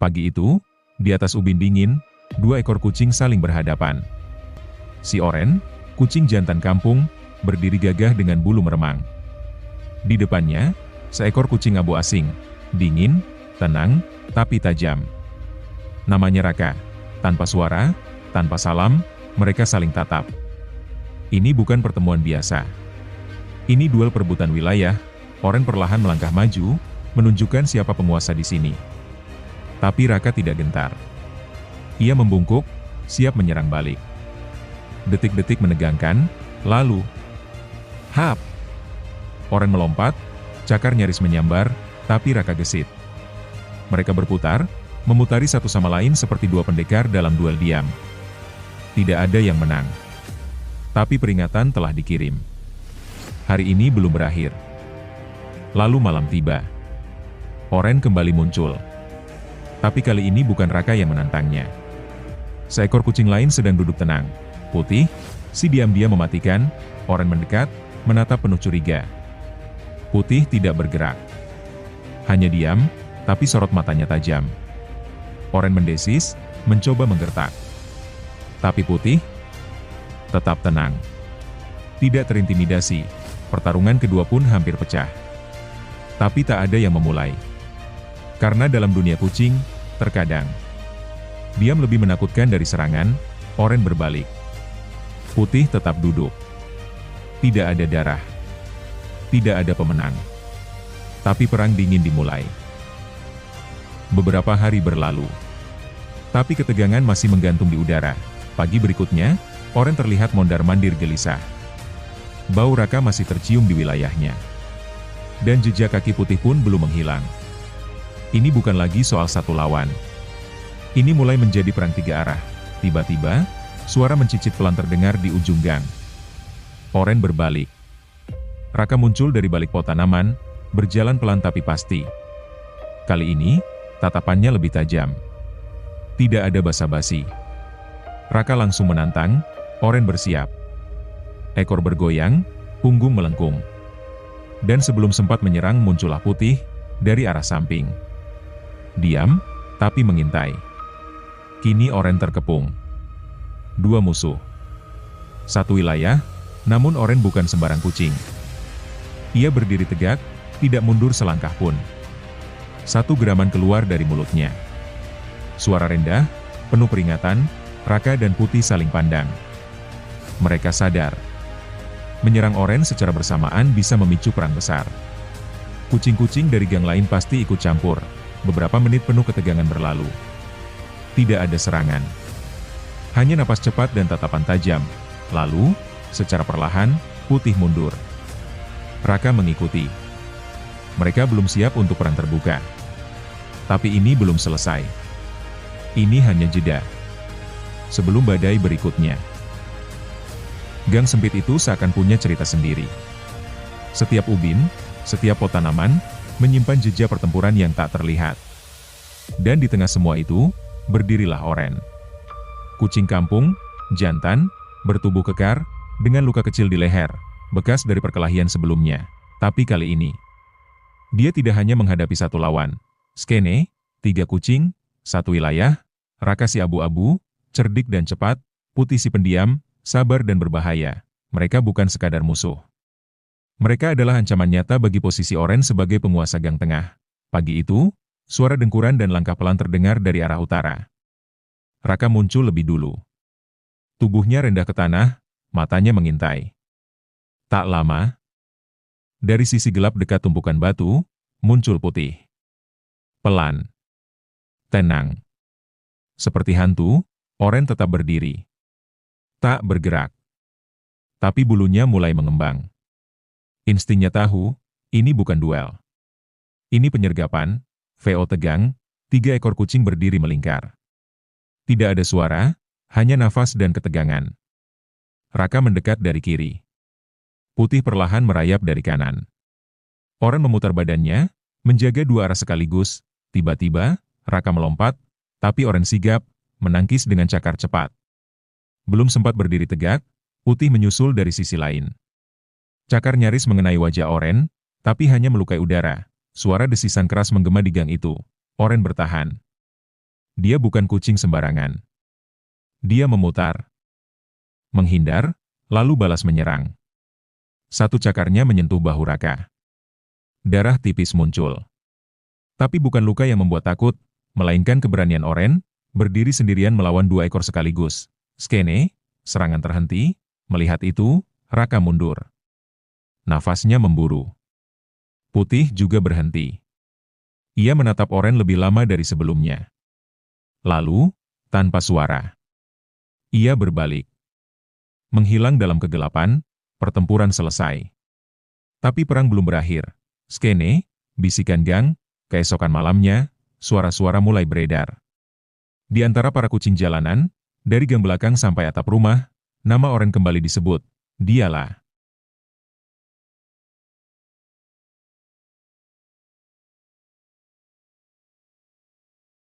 Pagi itu, di atas ubin dingin, dua ekor kucing saling berhadapan. Si Oren, kucing jantan kampung, berdiri gagah dengan bulu meremang. Di depannya, seekor kucing abu asing, dingin, tenang, tapi tajam. Namanya Raka. Tanpa suara, tanpa salam, mereka saling tatap. Ini bukan pertemuan biasa. Ini duel perebutan wilayah. Oren perlahan melangkah maju, menunjukkan siapa penguasa di sini. Tapi Raka tidak gentar. Ia membungkuk, siap menyerang balik. Detik-detik menegangkan, lalu... Hap! Oren melompat, cakar nyaris menyambar, tapi Raka gesit. Mereka berputar, memutari satu sama lain seperti dua pendekar dalam duel diam. Tidak ada yang menang. Tapi peringatan telah dikirim. Hari ini belum berakhir. Lalu malam tiba. Oren kembali muncul. Tapi kali ini bukan Raka yang menantangnya. Seekor kucing lain sedang duduk tenang. Putih, si diam-diam mematikan. Oren mendekat, menatap penuh curiga. Putih tidak bergerak. Hanya diam, tapi sorot matanya tajam. Oren mendesis, mencoba menggertak. Tapi Putih tetap tenang. Tidak terintimidasi, pertarungan kedua pun hampir pecah. Tapi tak ada yang memulai. Karena dalam dunia kucing, terkadang diam lebih menakutkan dari serangan. Oren berbalik. Putih tetap duduk. Tidak ada darah. Tidak ada pemenang. Tapi perang dingin dimulai. Beberapa hari berlalu. Tapi ketegangan masih menggantung di udara. Pagi berikutnya, Oren terlihat mondar-mandir gelisah. Bau Raka masih tercium di wilayahnya. Dan jejak kaki Putih pun belum menghilang. Ini bukan lagi soal satu lawan. Ini mulai menjadi perang tiga arah. Tiba-tiba, suara mencicit pelan terdengar di ujung gang. Oren berbalik. Raka muncul dari balik pot tanaman, berjalan pelan tapi pasti. Kali ini, tatapannya lebih tajam. Tidak ada basa-basi. Raka langsung menantang. Oren bersiap. Ekor bergoyang, punggung melengkung. Dan sebelum sempat menyerang muncullah Putih, dari arah samping. Diam, tapi mengintai. Kini Oren terkepung. Dua musuh. Satu wilayah, namun Oren bukan sembarang kucing. Ia berdiri tegak, tidak mundur selangkah pun. Satu geraman keluar dari mulutnya. Suara rendah, penuh peringatan. Raka dan Putih saling pandang. Mereka sadar. Menyerang Oren secara bersamaan bisa memicu perang besar. Kucing-kucing dari gang lain pasti ikut campur. Beberapa menit penuh ketegangan berlalu. Tidak ada serangan. Hanya napas cepat dan tatapan tajam. Lalu, secara perlahan, Putih mundur. Raka mengikuti. Mereka belum siap untuk perang terbuka. Tapi ini belum selesai. Ini hanya jeda. Sebelum badai berikutnya. Gang sempit itu seakan punya cerita sendiri. Setiap ubin, setiap pot tanaman, menyimpan jejak pertempuran yang tak terlihat. Dan di tengah semua itu, berdirilah Oren. Kucing kampung, jantan, bertubuh kekar, dengan luka kecil di leher, bekas dari perkelahian sebelumnya. Tapi kali ini, dia tidak hanya menghadapi satu lawan. Skene, 3 kucing, satu wilayah. Raka si abu-abu, cerdik dan cepat. Putih si pendiam, sabar dan berbahaya. Mereka bukan sekadar musuh. Mereka adalah ancaman nyata bagi posisi Oren sebagai penguasa gang tengah. Pagi itu, suara dengkuran dan langkah pelan terdengar dari arah utara. Raka muncul lebih dulu. Tubuhnya rendah ke tanah, matanya mengintai. Tak lama, dari sisi gelap dekat tumpukan batu, muncul Putih. Pelan. Tenang. Seperti hantu, Oren tetap berdiri. Tak bergerak. Tapi bulunya mulai mengembang. Instingnya tahu, ini bukan duel. Ini penyergapan. VO tegang, 3 ekor kucing berdiri melingkar. Tidak ada suara, hanya nafas dan ketegangan. Raka mendekat dari kiri. Putih perlahan merayap dari kanan. Oren memutar badannya, menjaga 2 arah sekaligus. Tiba-tiba, Raka melompat, tapi Oren sigap, menangkis dengan cakar cepat. Belum sempat berdiri tegak, Putih menyusul dari sisi lain. Cakar nyaris mengenai wajah Oren, tapi hanya melukai udara. Suara desisan keras menggema di gang itu. Oren bertahan. Dia bukan kucing sembarangan. Dia memutar, menghindar, lalu balas menyerang. Satu cakarnya menyentuh bahu Raka. Darah tipis muncul. Tapi bukan luka yang membuat takut, melainkan keberanian Oren, berdiri sendirian melawan dua ekor sekaligus. Skene, serangan terhenti, melihat itu, Raka mundur. Nafasnya memburu. Putih juga berhenti. Ia menatap Oren lebih lama dari sebelumnya. Lalu, tanpa suara, ia berbalik. Menghilang dalam kegelapan, pertempuran selesai. Tapi perang belum berakhir. Skene, bisikan Gang, keesokan malamnya, suara-suara mulai beredar. Di antara para kucing jalanan, dari gang belakang sampai atap rumah, nama Oren kembali disebut. Dialah